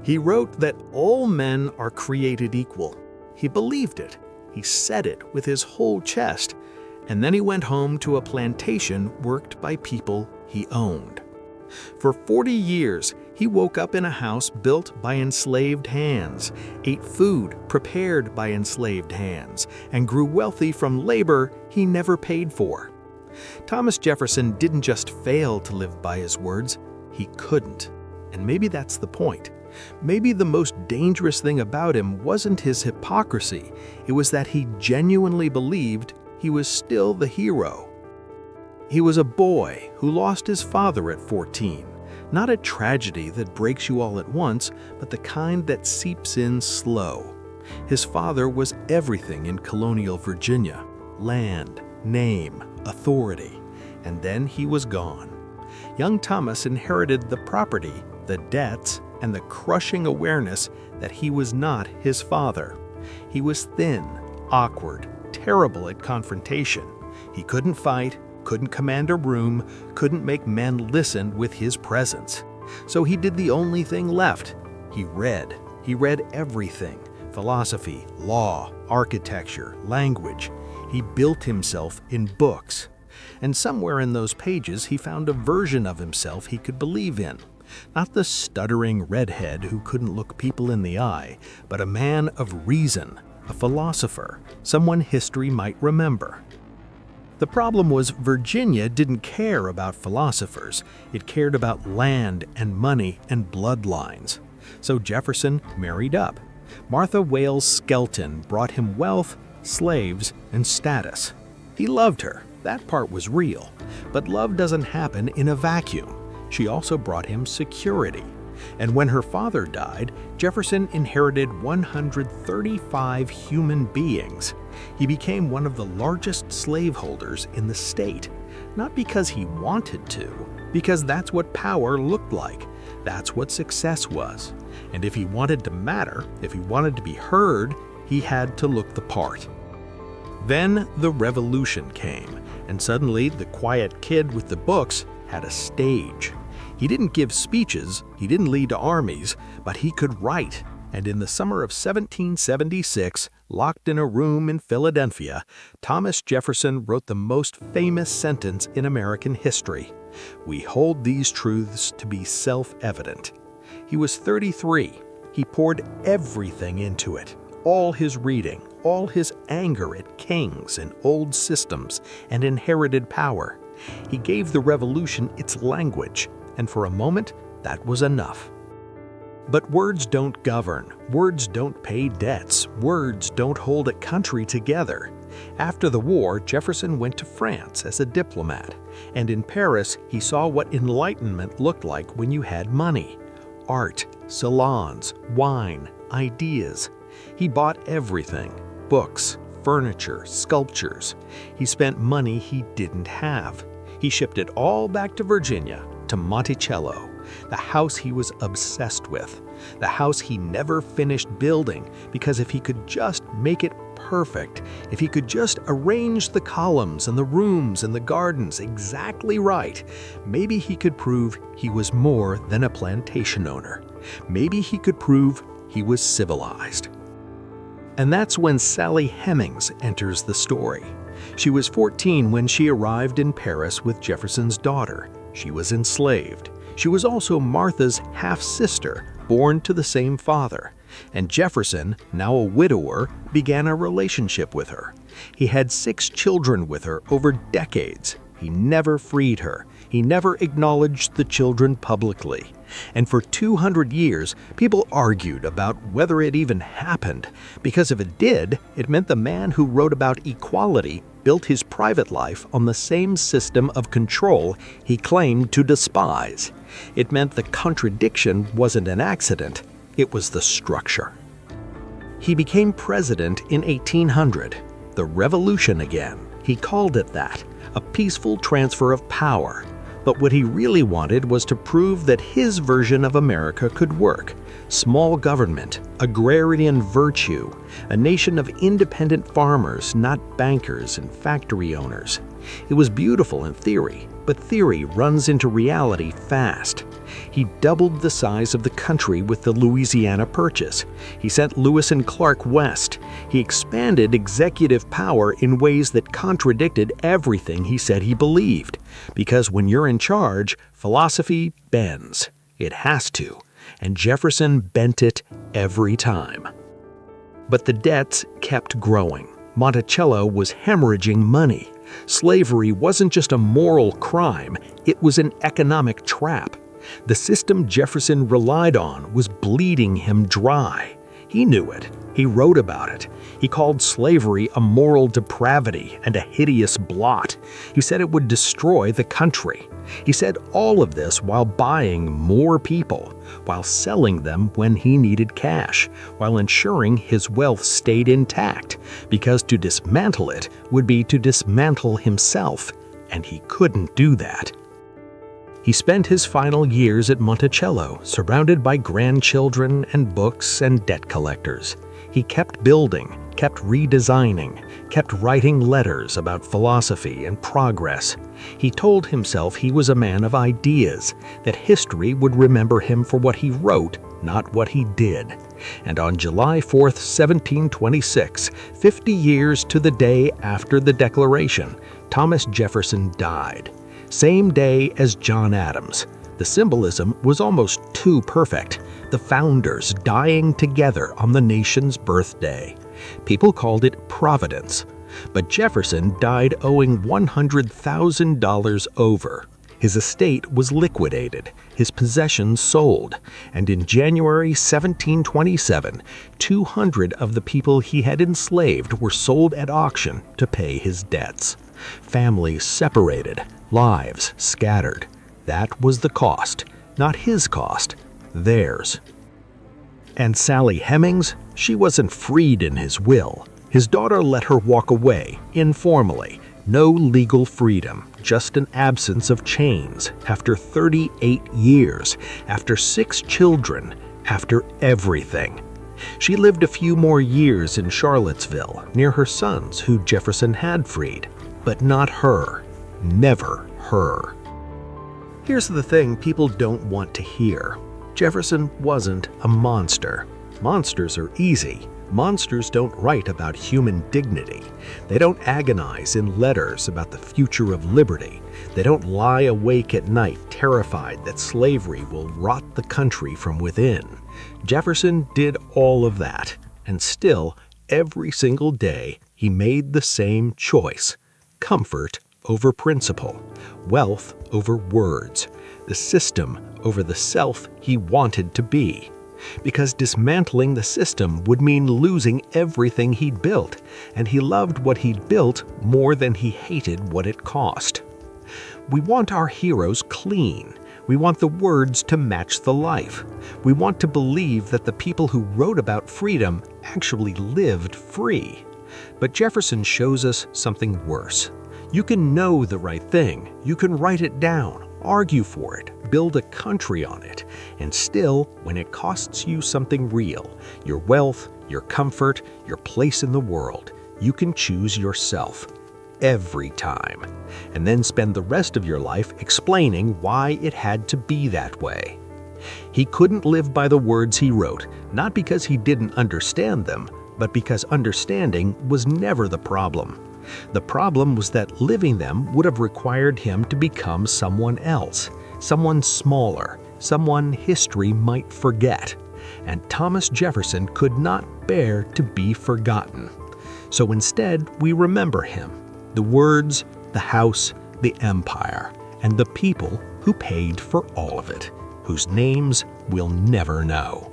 He wrote that all men are created equal. He believed it. He said it with his whole chest. And then he went home to a plantation worked by people he owned. For 40 years, he woke up in a house built by enslaved hands, ate food prepared by enslaved hands, and grew wealthy from labor he never paid for. Thomas Jefferson didn't just fail to live by his words, he couldn't. And maybe that's the point. Maybe the most dangerous thing about him wasn't his hypocrisy, it was that he genuinely believed he was still the hero. He was a boy who lost his father at 14. Not a tragedy that breaks you all at once, but the kind that seeps in slow. His father was everything in colonial Virginia: land, name, authority. And then he was gone. Young Thomas inherited the property, the debts, and the crushing awareness that he was not his father. He was thin, awkward, terrible at confrontation. He couldn't fight, couldn't command a room, couldn't make men listen with his presence. So he did the only thing left. He read. He read everything: philosophy, law, architecture, language. He built himself in books. And somewhere in those pages he found a version of himself he could believe in. Not the stuttering redhead who couldn't look people in the eye, but a man of reason, a philosopher, someone history might remember. The problem was Virginia didn't care about philosophers. It cared about land and money and bloodlines. So Jefferson married up. Martha Wales Skelton brought him wealth, slaves, and status. He loved her. That part was real. But love doesn't happen in a vacuum. She also brought him security. And when her father died, Jefferson inherited 135 human beings. He became one of the largest slaveholders in the state. Not because he wanted to, because that's what power looked like. That's what success was. And if he wanted to matter, if he wanted to be heard, he had to look the part. Then the revolution came, and suddenly the quiet kid with the books had a stage. He didn't give speeches, he didn't lead armies, but he could write. And in the summer of 1776, locked in a room in Philadelphia, Thomas Jefferson wrote the most famous sentence in American history: "We hold these truths to be self-evident." He was 33. He poured everything into it. All his reading, all his anger at kings and old systems and inherited power. He gave the revolution its language, and for a moment, that was enough. But words don't govern. Words don't pay debts. Words don't hold a country together. After the war, Jefferson went to France as a diplomat, and in Paris, he saw what enlightenment looked like when you had money. Art, salons, wine, ideas. He bought everything: books, furniture, sculptures. He spent money he didn't have. He shipped it all back to Virginia, to Monticello, the house he was obsessed with, the house he never finished building, because if he could just make it perfect, if he could just arrange the columns and the rooms and the gardens exactly right, maybe he could prove he was more than a plantation owner. Maybe he could prove he was civilized. And that's when Sally Hemings enters the story. She was 14 when she arrived in Paris with Jefferson's daughter. She was enslaved. She was also Martha's half-sister, born to the same father. And Jefferson, now a widower, began a relationship with her. He had 6 children with her over decades. He never freed her. He never acknowledged the children publicly. And for 200 years, people argued about whether it even happened, because if it did, it meant the man who wrote about equality built his private life on the same system of control he claimed to despise. It meant the contradiction wasn't an accident, it was the structure. He became president in 1800, the revolution again. He called it that, a peaceful transfer of power. But what he really wanted was to prove that his version of America could work. Small government, agrarian virtue, a nation of independent farmers, not bankers and factory owners. It was beautiful in theory, but theory runs into reality fast. He doubled the size of the country with the Louisiana Purchase. He sent Lewis and Clark west. He expanded executive power in ways that contradicted everything he said he believed. Because when you're in charge, philosophy bends. It has to. And Jefferson bent it every time. But the debts kept growing. Monticello was hemorrhaging money. Slavery wasn't just a moral crime, it was an economic trap. The system Jefferson relied on was bleeding him dry. He knew it. He wrote about it. He called slavery a moral depravity and a hideous blot. He said it would destroy the country. He said all of this while buying more people, while selling them when he needed cash, while ensuring his wealth stayed intact, because to dismantle it would be to dismantle himself, and he couldn't do that. He spent his final years at Monticello, surrounded by grandchildren and books and debt collectors. He kept building, kept redesigning, kept writing letters about philosophy and progress. He told himself he was a man of ideas, that history would remember him for what he wrote, not what he did. And on July 4th, 1726, 50 years to the day after the Declaration, Thomas Jefferson died. Same day as John Adams. The symbolism was almost too perfect. The founders dying together on the nation's birthday. People called it Providence. But Jefferson died owing $100,000 over. His estate was liquidated, his possessions sold, and in January 1727, 200 of the people he had enslaved were sold at auction to pay his debts. Families separated, lives scattered. That was the cost, not his cost, theirs. And Sally Hemings, she wasn't freed in his will. His daughter let her walk away, informally. No legal freedom, just an absence of chains, after 38 years, after 6 children, after everything. She lived a few more years in Charlottesville, near her sons who Jefferson had freed. But not her. Never her. Here's the thing people don't want to hear. Jefferson wasn't a monster. Monsters are easy. Monsters don't write about human dignity. They don't agonize in letters about the future of liberty. They don't lie awake at night terrified that slavery will rot the country from within. Jefferson did all of that, and still, every single day, he made the same choice. Comfort over principle, wealth over words, the system over the self he wanted to be. Because dismantling the system would mean losing everything he'd built, and he loved what he'd built more than he hated what it cost. We want our heroes clean. We want the words to match the life. We want to believe that the people who wrote about freedom actually lived free. But Jefferson shows us something worse. You can know the right thing, you can write it down, argue for it, build a country on it, and still, when it costs you something real, your wealth, your comfort, your place in the world, you can choose yourself. Every time. And then spend the rest of your life explaining why it had to be that way. He couldn't live by the words he wrote, not because he didn't understand them, but because understanding was never the problem. The problem was that living them would have required him to become someone else, someone smaller, someone history might forget. And Thomas Jefferson could not bear to be forgotten. So instead, we remember him, the words, the house, the empire, and the people who paid for all of it, whose names we'll never know.